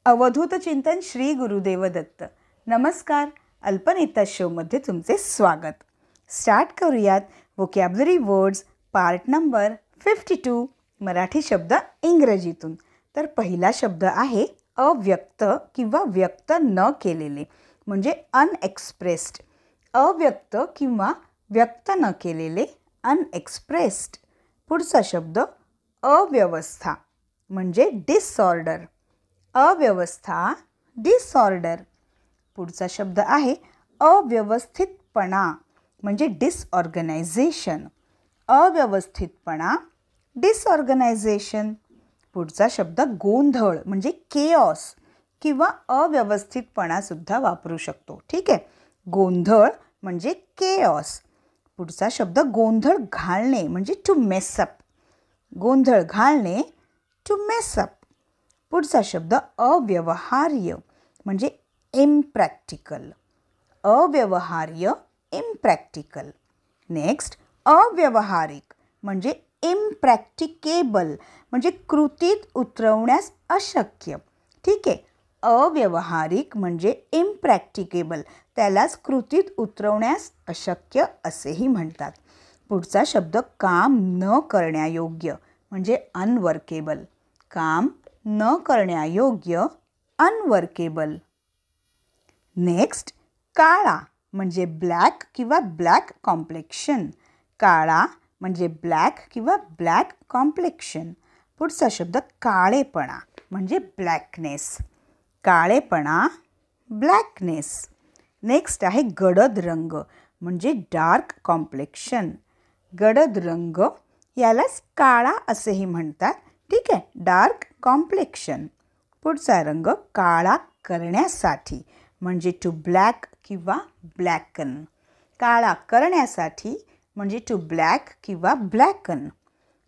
अवधूत चिंतन श्री गुरुदेव दत्त. नमस्कार. अल्पनेता शोमध्ये तुमचे स्वागत. स्टार्ट करूयात vocabulary words part number 52 Marathi शब्द इंग्रजीतून. तर पहिला शब्द आहे अव्यक्त किंवा व्यक्त न केलेले म्हणजे अनएक्सप्रेस्ड. अव्यक्त किंवा व्यक्त न केलेले अनएक्सप्रेस्ड. पुढचा शब्द अव्यवस्था म्हणजे डिसऑर्डर. अव्यवस्था डिसऑर्डर. पुढचा शब्द आहे अव्यवस्थितपणा म्हणजे डिसऑर्गनायझेशन. अव्यवस्थितपणा डिसऑर्गनायझेशन. पुढचा शब्द गोंधळ म्हणजे केऑस किंवा अव्यवस्थितपणा सुद्धा वापरू शकतो. ठीक आहे. गोंधळ म्हणजे केऑस. पुढचा शब्द गोंधळ घालणे म्हणजे टू मेसअप. गोंधळ घालणे टू मेसअप. पुढचा शब्द अव्यवहार्य म्हणजे इम्प्रॅक्टिकल. अव्यवहार्य इम्प्रॅक्टिकल. नेक्स्ट अव्यवहारिक म्हणजे इम्प्रॅक्टिकेबल म्हणजे कृतीत उतरवण्यास अशक्य. ठीक आहे. अव्यवहारिक म्हणजे इम्प्रॅक्टिकेबल, त्यालाच कृतीत उतरवण्यास अशक्य असेही म्हणतात. पुढचा शब्द काम न करण्यायोग्य म्हणजे अनवर्केबल. काम न करण्यायोग्य अनवर्केबल. नेक्स्ट काळा म्हणजे ब्लॅक किंवा ब्लॅक कॉम्प्लेक्शन. काळा म्हणजे ब्लॅक किंवा ब्लॅक कॉम्प्लेक्शन. पुढचा शब्द काळेपणा म्हणजे ब्लॅकनेस. काळेपणा ब्लॅकनेस. नेक्स्ट आहे गडद रंग म्हणजे डार्क कॉम्प्लेक्शन. गडद रंग यालाच काळा असेही म्हणतात. ठीक आहे. Dark complexion. पुढचा रंग काळा करण्यासाठी म्हणजे टू ब्लॅक किंवा ब्लॅकन. काळा करण्यासाठी म्हणजे टू ब्लॅक किंवा ब्लॅकन.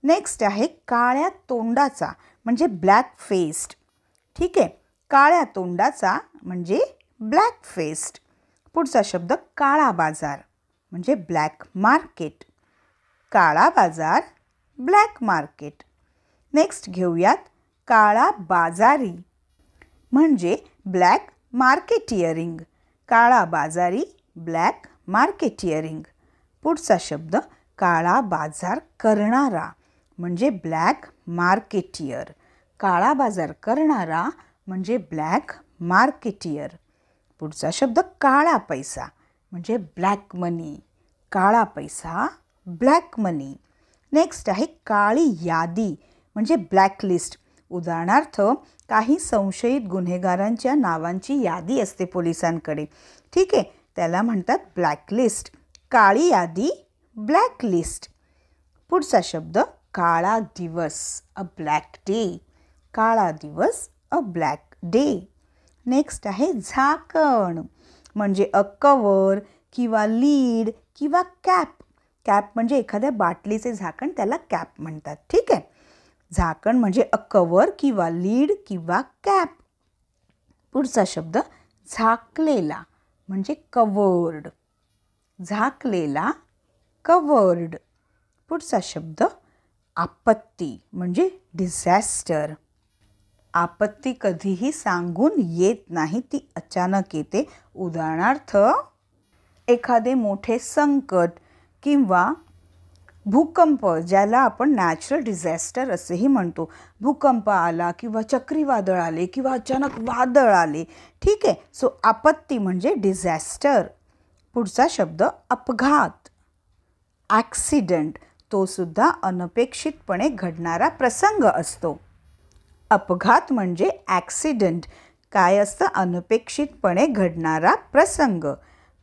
नेक्स्ट आहे काळ्या तोंडाचा म्हणजे ब्लॅक फेस्ड. ठीक आहे. काळ्या तोंडाचा म्हणजे ब्लॅक फेस्ड. पुढचा शब्द काळा बाजार म्हणजे ब्लॅक मार्केट. काळा बाजार ब्लॅक मार्केट. नेक्स्ट घेऊयात काळा बाजारी म्हणजे ब्लॅक मार्केटियरिंग. काळा बाजारी ब्लॅक मार्केटियरिंग. पुढचा शब्द काळा बाजार करणारा म्हणजे ब्लॅक मार्केटियर. काळा बाजार करणारा म्हणजे ब्लॅक मार्केटियर. पुढचा शब्द काळा पैसा म्हणजे ब्लॅक मनी. काळा पैसा ब्लॅक मनी. नेक्स्ट आहे काळी यादी म्हणजे ब्लॅकलिस्ट. उदाहरणार्थ काही संशयित गुन्हेगारांच्या नावांची यादी असते पोलिसांकडे. ठीक आहे. त्याला म्हणतात ब्लॅकलिस्ट. काळी यादी ब्लॅकलिस्ट. पुढचा शब्द काळा दिवस अ ब्लॅक डे. काळा दिवस अ ब्लॅक डे. नेक्स्ट आहे झाकण म्हणजे अ कवर किंवा लीड किंवा कॅप. कॅप म्हणजे एखाद्या बाटलीचे झाकण, त्याला कॅप म्हणतात. ठीक आहे. झाकण म्हणजे अ कवर किंवा लीड किंवा कॅप. पुढचा शब्द झाकलेला म्हणजे कवर्ड. झाकलेला कवर्ड. पुढचा शब्द आपत्ती म्हणजे डिझॅस्टर. आपत्ती कधीही सांगून येत नाही, ती अचानक येते. उदाहरणार्थ एखादे मोठे संकट किंवा भूकंप, ज्याला आपण नॅचरल डिझॅस्टर असेही म्हणतो. भूकंप आला किंवा चक्रीवादळ आले किंवा अचानक वादळ आले. ठीक आहे. सो आपत्ती म्हणजे डिझॅस्टर. पुढचा शब्द अपघात. ॲक्सिडेंट, तो सुद्धा अनपेक्षितपणे घडणारा प्रसंग असतो. अपघात म्हणजे ॲक्सिडेंट. काय असतं? अनपेक्षितपणे घडणारा प्रसंग.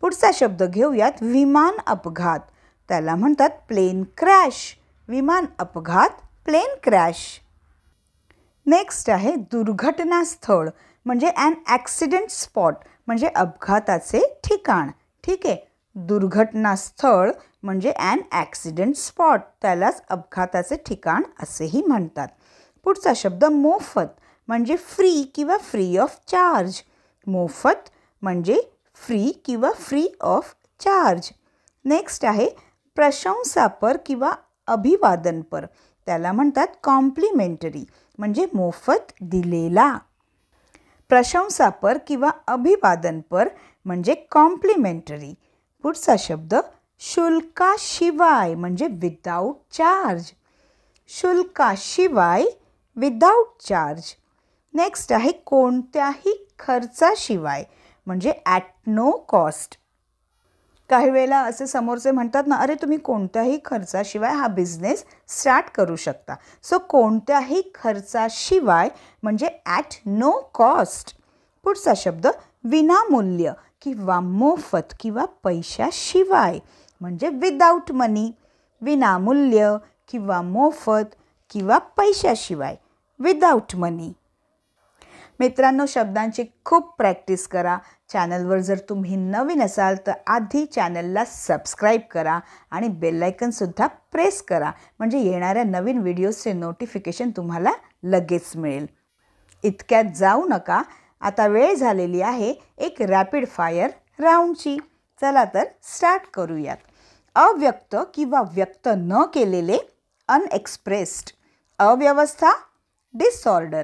पुढचा शब्द घेऊयात विमान अपघात. त्याला म्हणतात प्लेन क्रॅश. विमान अपघात प्लेन क्रॅश. नेक्स्ट आहे दुर्घटनास्थळ म्हणजे ॲन ॲक्सिडेंट स्पॉट म्हणजे अपघाताचे ठिकाण. ठीक आहे. दुर्घटनास्थळ म्हणजे ॲन ॲक्सिडेंट स्पॉट, त्यालाच अपघाताचे ठिकाण असेही म्हणतात. पुढचा शब्द मोफत म्हणजे फ्री किंवा फ्री ऑफ चार्ज. मोफत म्हणजे फ्री किंवा फ्री ऑफ चार्ज. नेक्स्ट आहे प्रशंसापर किंवा अभिवादनपर. त्याला म्हणतात कॉम्प्लिमेंटरी म्हणजे मोफत दिलेला. प्रशंसापर किंवा अभिवादनपर म्हणजे कॉम्प्लिमेंटरी. पुढचा शब्द शुल्काशिवाय म्हणजे विदाऊट चार्ज. शुल्काशिवाय विदाऊट चार्ज. नेक्स्ट आहे कोणत्याही खर्चाशिवाय म्हणजे ॲट नो कॉस्ट. काही वेळेला असे समोरचे म्हणतात ना, अरे तुम्ही कोणत्याही खर्चाशिवाय हा बिझनेस स्टार्ट करू शकता. सो कोणत्याही खर्चाशिवाय म्हणजे ॲट नो कॉस्ट. पुढचा शब्द विनामूल्य किंवा मोफत किंवा पैशाशिवाय म्हणजे विदाऊट मनी. विनामूल्य किंवा मोफत किंवा पैशाशिवाय विदाऊट मनी. मित्रांनो, शब्दांची खूप प्रॅक्टिस करा. चॅनलवर जर तुम्ही नवीन असाल तर आधी चॅनलला सबस्क्राईब करा आणि बेल आयकनसुद्धा प्रेस करा म्हणजे येणाऱ्या नवीन व्हिडिओजचे नोटिफिकेशन तुम्हाला लगेच मिळेल. इतक्यात जाऊ नका, आता वेळ झालेली आहे एक रॅपिड फायर राऊंडची. चला तर स्टार्ट करूयात. अव्यक्त किंवा व्यक्त न केलेले अनएक्सप्रेस्ड. अव्यवस्था डिसऑर्डर.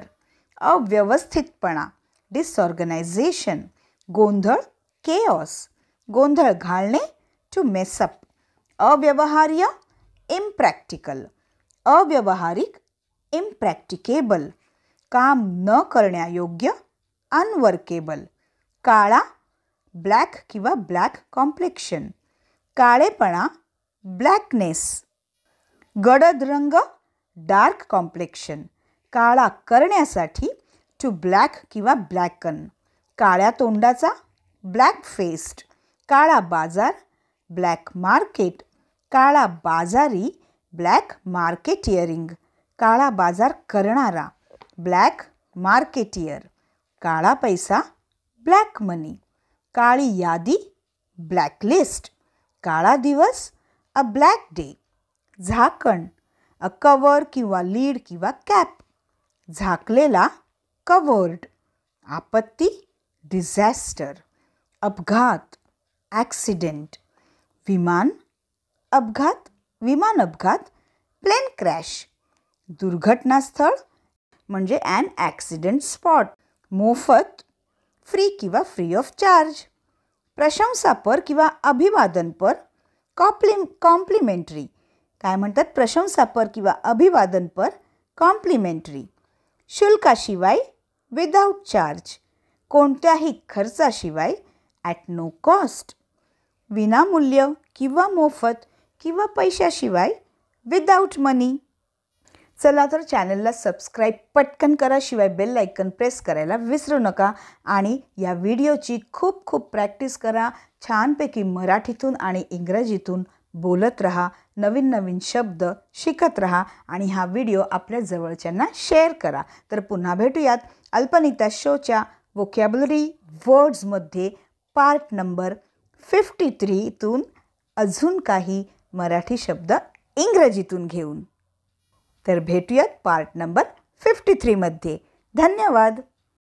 अव्यवस्थितपणा डिसऑर्गनायझेशन. गोंधळ केऑस. गोंधळ घालणे टू मेसअप. अव्यवहार्य इम्प्रॅक्टिकल. अव्यवहारिक इम्प्रॅक्टिकेबल. काम न करण्यायोग्य अनवर्केबल. काळा ब्लॅक किंवा ब्लॅक कॉम्प्लेक्शन. काळेपणा ब्लॅकनेस. गडद रंग डार्क कॉम्प्लेक्शन. काळा करण्यासाठी टू ब्लॅक किंवा ब्लॅकन. काळ्या तोंडाचा ब्लॅक फेस्ड. काळा बाजार ब्लॅक मार्केट. काळा बाजारी ब्लॅक मार्केटियरिंग. काळा बाजार करणारा ब्लॅक मार्केटियर. काळा पैसा ब्लॅक मनी. काळी यादी ब्लॅक लिस्ट. काळा दिवस अ ब्लॅक डे. झाकण अ कवर किंवा लीड किंवा कॅप. झाकलेला कवर्ड. आपत्ती डिझॅस्टर. अपघात ॲक्सिडेंट. विमान अपघात विमान अपघात प्लेन क्रॅश. दुर्घटनास्थळ म्हणजे ॲन ॲक्सिडेंट स्पॉट. मोफत फ्री किंवा फ्री ऑफ चार्ज. प्रशंसापर किंवा अभिवादनपर कॉम्प्लिमेंटरी. काय म्हणतात? प्रशंसापर किंवा अभिवादनपर कॉम्प्लिमेंटरी. शुल्काशिवाय विदाऊट चार्ज. कोणत्याही खर्चाशिवाय ॲट नो कॉस्ट. विनामूल्य किंवा मोफत किंवा पैशाशिवाय विदाऊट मनी. चला तर चॅनलला सबस्क्राईब पटकन करा, शिवाय बेल आयकन प्रेस करायला विसरू नका. आणि या व्हिडिओची खूप खूप प्रॅक्टिस करा. छानपैकी मराठीतून आणि इंग्रजीतून बोलत राहा. नवीन नवीन शब्द शिकत राहा आणि हा व्हिडिओ आपल्या जवळच्यांना शेअर करा. तर पुन्हा भेटूयात अल्पनिता शोच्या वोकॅब्युलरी वर्ड्समध्ये पार्ट नंबर 53तून अजून काही मराठी शब्द इंग्रजीतून घेऊन. तर भेटूयात पार्ट नंबर 53मध्ये. धन्यवाद.